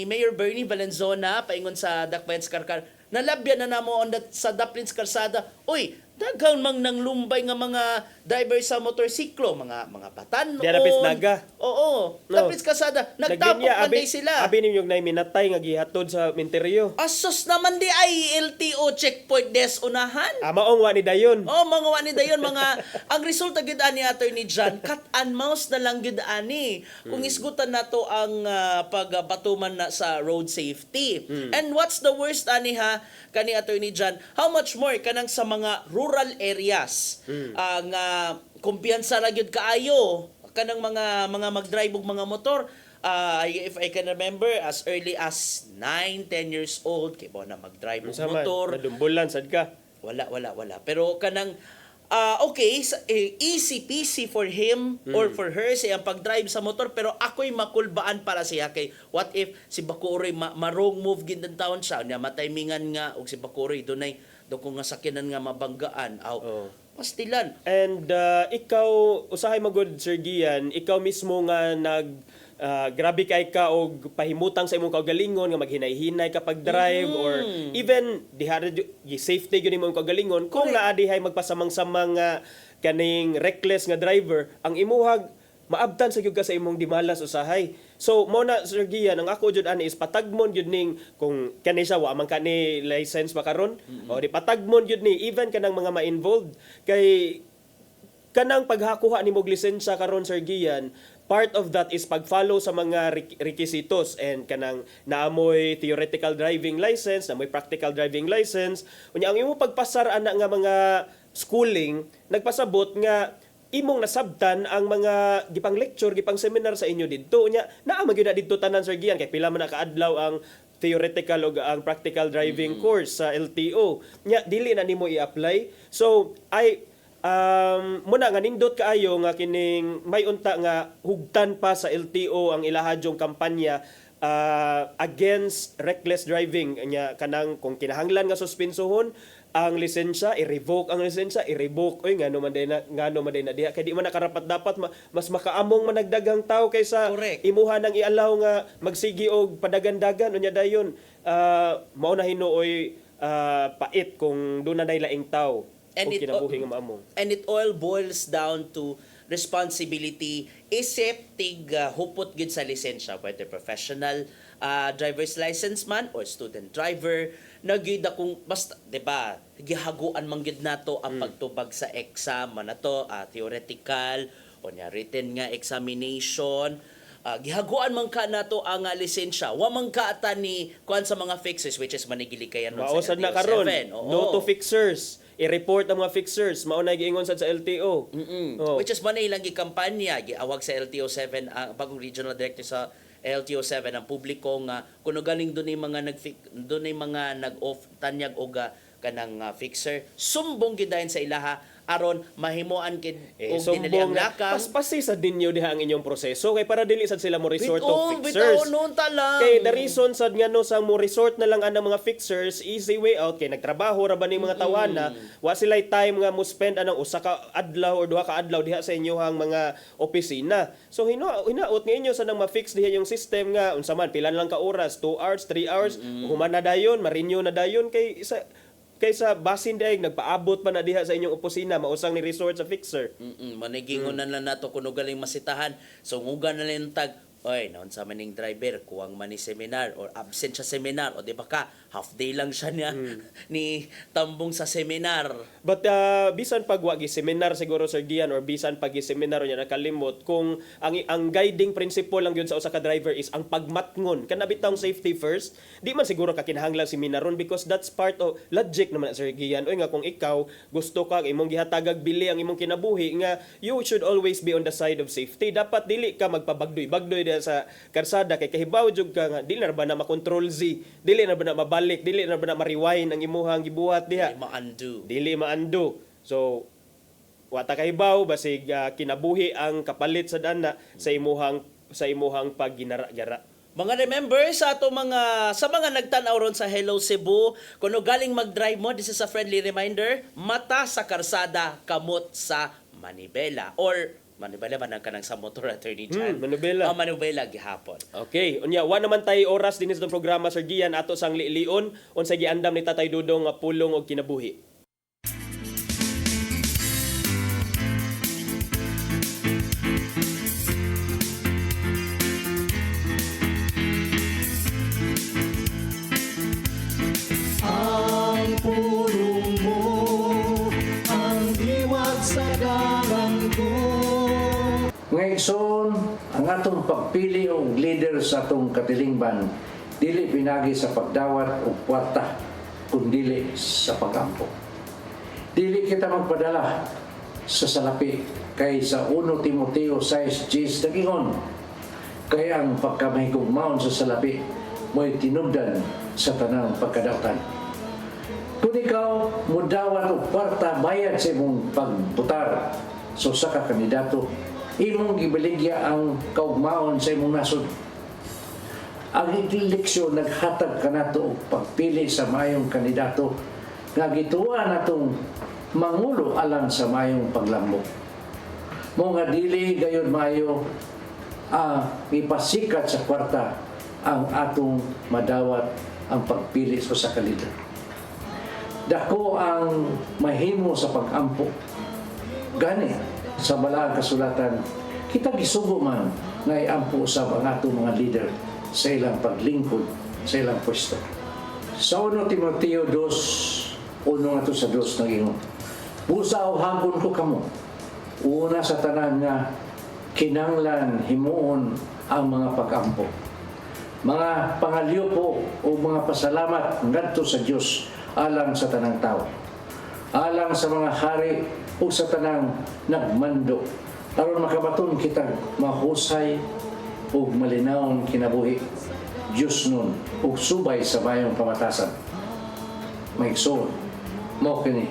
S4: Mayor Bernie Valenzuela paingon sa Dakbayan sa Karkar. Nalabyan na namo on sa Daplins Kalsada. Uy, daghang mang nang lumbay nga mga driver sa motorsiklo, mga patanon.
S3: Derapis Naga.
S4: Oo, Daplins Kalsada. Nagtapok man day sila.
S3: Abi ninyong na minatay nga gihatod sa minteryo.
S4: Asos naman di ay LTO checkpoint des unahan.
S3: Maong wa ni dayon.
S4: Mga wa ni dayon ang resulta gid ani Attorney John, cut and mouse na lang gid ani. Kung isgutan nato ang pagbatuman na sa road safety. And what's the worst ani kani Attorney John, how much more kanang sa mga rural areas ang kumpiyansa ra gyud kaayo kanang mga mag-drive og mga motor. If I can remember, as early as 9-10 years old kay na mag-drive og motor.
S3: Nadumbulan sad ka.
S4: Wala. Pero kanang okay, easy peasy for him or for her siya ang pag-drive sa motor, pero ako'y makulbaan para siya kay what if si Bakuroy marong move gindan taon siya nya matimingan nga og si Bakuroy dunay dako nga sakyanan nga mabanggaan pastilan.
S3: And ikaw usahay magud Sir Gian, ikaw mismo nga grabe kay ka og pahimutang sa imong kaugalingon nga maghinay-hinay kapag drive or even safety gyud imong kaugalingon kung naa dihay magpasamang-samang nga kaning reckless nga driver ang imuhag maabtan sa gyud ka sa imong dimalas usahay. So mo na Sir Gian, ang ako jud ani is patagmon jud ning kung kani siya wa man kani license pa karon o di patagmon jud ni even kanang mga ma-involved kay kanang paghakuha nimo og lisensya karon Sir Gian, part of that is pag-follow sa mga requisitos and kanang naamoy theoretical driving license, naamoy practical driving license. Unya ang imo pagpasar ana nga mga schooling nagpasabot nga imong nasabtan ang mga gipang lecture, gipang seminar sa inyo didto. Unya naa man gyud didto tanan Sir Gian kay pila man nakaadlaw ang theoretical o ang practical driving course sa LTO. Nya dili na nimo i-apply. So muna nga nindot kaayo nga kining may unta nga hugtan pa sa LTO ang ilahadyong kampanya against reckless driving nya kanang kung kinahanglan nga suspensohon ang lisensya i-revoke oy ngano man day na diha kay di man nakarapat dapat mas makaamong managdagang tao kaysa imuha nang ialaw nga magsigi og padagandagan unya dayon mao na hinuoy pait kung do na day laing tao. And
S4: it all boils down to responsibility isip hupot gid sa lisensya whether professional driver's license man or student driver nagid akong basta di ba gihaguan man gid nato ang pagtubag sa exam man nato theoretical o nya written nga examination gihaguan man ka nato ang lisensya wa man ka ata ni kuan sa mga fixers which is manigilikayan
S3: sa LTO na karon no to fixers i-report ang mga fixers mao na giingon sad sa LTO.
S4: Which is manay lang gikampanya giawag sa LTO 7 ang bagong regional director sa LTO 7 ang publiko nga kuno galing dunay mga nag-off tanyag og kanang fixer sumbong gidayon sa ilaha aron mahimuan kid og
S3: Sumbong
S4: dinaliang
S3: na
S4: lakang.
S3: paspasi sa dinyo diha ang inyong proseso kay para dili sad sila mo resort
S4: Bitaw,
S3: of fixers.
S4: bitaw, noon ta lang.
S3: Kay the reason sad nga no sa mo resort na lang ang mga fixers, easy way out kay nagtrabaho ra ba ning mga tawana, wa sila time nga mo spend anang usa ka adlaw or duha ka adlaw diha sa inyohang mga opisina. So hinaot nga inyo sa nang ma-fix diha yung system nga unsa man pila lang ka oras, 2 hours, 3 hours, human na dayon, marinyo na dayon kay kaysa basin daig nagpaabot pa na diha sa inyong opisina mausang ni resort sa fixer.
S4: Manigingon na lang nato kuno galing masitahan. So ngugan na lang tag, oy, naon sa maning driver kuwang man ni seminar or absent sa seminar o di ba ka half day lang siya niya ni tambong sa seminar.
S3: But bisan pag wagi seminar siguro Sir Gian or bisan pag seminar niya nakalimot kung ang guiding principle lang yun sa usa ka driver is ang pagmatngon kana bitang safety first, di man siguro ka kinahanglan seminaron because that's part of logic naman Sir Gian. Oy nga kung ikaw gusto ka imong gihatagag bili ang imong kinabuhi nga you should always be on the side of safety. Dapat dili ka magpabagdoy diha sa karsada kay kahibaw jud ka nga dili na ba na makontrol dili na ba na mabalik, dili na ba na ma-rewind ang imuhang gibuhat diha. Dili ma-undo. So wata kahibaw basig kinabuhi ang kapalit sa dana sa imuhang pagginara-gara.
S4: Mga remembers sa ato sa mga nagtan-aw ron sa Hello Cebu, kuno galing mag-drive mo, this is a friendly reminder, mata sa karsada, kamot sa manibela or manibela man ang kanang sa motor attorney Chan.
S3: Manibela.
S4: Manibela gihapon.
S3: Okay, unya wa naman tay oras dinhi sa programa Sir Gian ato sang lion unsa giandam ni Tatay Dudong nga pulong og kinabuhi.
S2: Ang pulong mo, ang diwag sa garang ko.
S19: Ngayon, ang atong pagpili og leader sa atong katilingban, dili pinagi sa pagdawat og kwarta, kundi sa pagampo. Dili kita magpadala sa salapi kay sa 1 Timoteo 6:10 nagingon, kay ang pagkamahigugmaon sa salapi mo'y tinubdan sa tanang pagkadautan. Kung ikaw mudawat og kwarta bayad sa imong pagbutar sa usa ka kandidato, imong gibaligya ang kaugmaon sa imong nasod. Ang eleksyon naghatag kanato og pagpili sa mayong kandidato nga gituwa natong mangulo alang sa mayong paglambok. Mo nga dili gayon mayo ipasikat sa kwarta ang atong madawat ang pagpili sa kandidato. Dako ang mahimo sa pag-ampo. Gani sa balaang kasulatan, kita gisugo man nga iampo sa mga atong mga leader sa ilang paglingkod sa ilang pwesto. Sa 1 Timoteo 2, unong ato sa 2 nagingon, busa o hagon ko kamo, una sa tanan nga kinanglan himuon ang mga pag-ampo. Mga pangalyo po o mga pasalamat ngadto sa Dios alang sa tanang tao, alang sa mga hari o sa tanang nagmando, aron makabaton kita mahusay o malinawon kinabuhi Diyos nun o subay sa bayong pamatasan. Maigsoon mo kini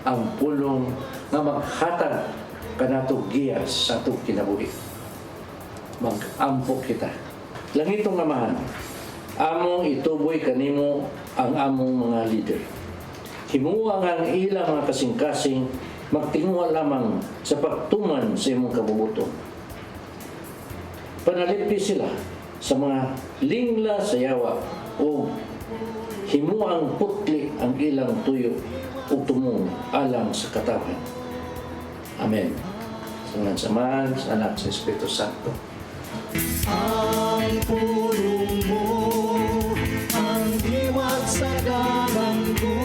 S19: ang pulong nga maghatag kanato giyas sa atong kinabuhi. Mag-ampo kita. Langitong Amahan, among ituboy kanimo ang among mga leader. Himuang ang ilang mga kasing-kasing magtingwa lamang sa pagtuman sa imong kabubuton. Panalipi sila sa mga lingla sa yawa o himuang putli ang ilang tuyo o tumong alang sa katawan. Amen. Sa ngalan sa Ama, sa Anak, sa Espiritu Santo.
S2: Ang pulong mo, ang diwag sa garang ko.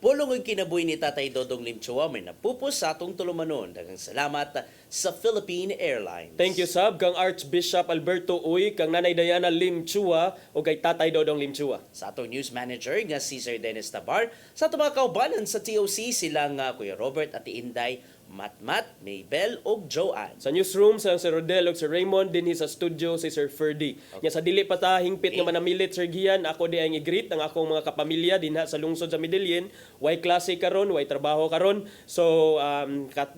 S4: Pulong ang kinabuhi ni Tatay Dodong Limchua may napupos sa atong tulumanon. Daghang salamat sa Philippine Airlines.
S3: Thank you sab kang Archbishop Alberto Uy, kang Nanay Diana Limchua o kay Tatay Dodong Limchua.
S4: Sa atong news manager nga si Sir Dennis Tabar, sa atong mga kaubanan sa TOC silang Kuya Robert at Inday, Matmat, Maybel ug Joanne.
S3: Sa newsroom sa Sir Rodel ug Sir Raymond dinhi sa studio si Sir Ferdy. Nya sa dili pa ta hingpit nga manamilit Sir Gian, ako di ay i-greet ang akong mga kapamilya dinha sa lungsod sa Medellin. way klase karon, way trabaho karon. So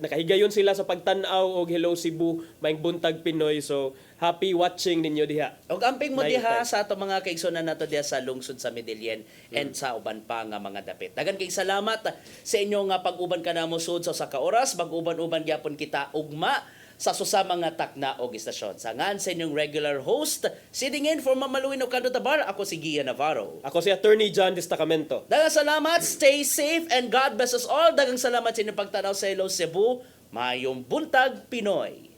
S3: nakahigayon sila sa pagtan-aw og Hello Cebu, maing buntag Pinoy. So happy watching ninyo diha.
S4: Og amping mo
S3: Night
S4: diha
S3: time.
S4: sa ato mga kaigsunan nato diha sa lungsod sa Medellin and sa uban pa nga mga dapit. Dagan kay salamat sa inyo nga pag-uban kanamo sud sa ka oras, mag-uban-uban gyapon kita ugma sa susama nga takna og istasyon. Sa ngan sa inyong regular host, sitting in for Mamaluin o Kando Tabar, ako si Gia Navarro.
S3: Ako si Attorney John Destacamento.
S4: Dagang salamat, stay safe, and God bless us all. Dagang salamat sa inyong pagtanaw sa Hello Cebu. Mayong buntag Pinoy.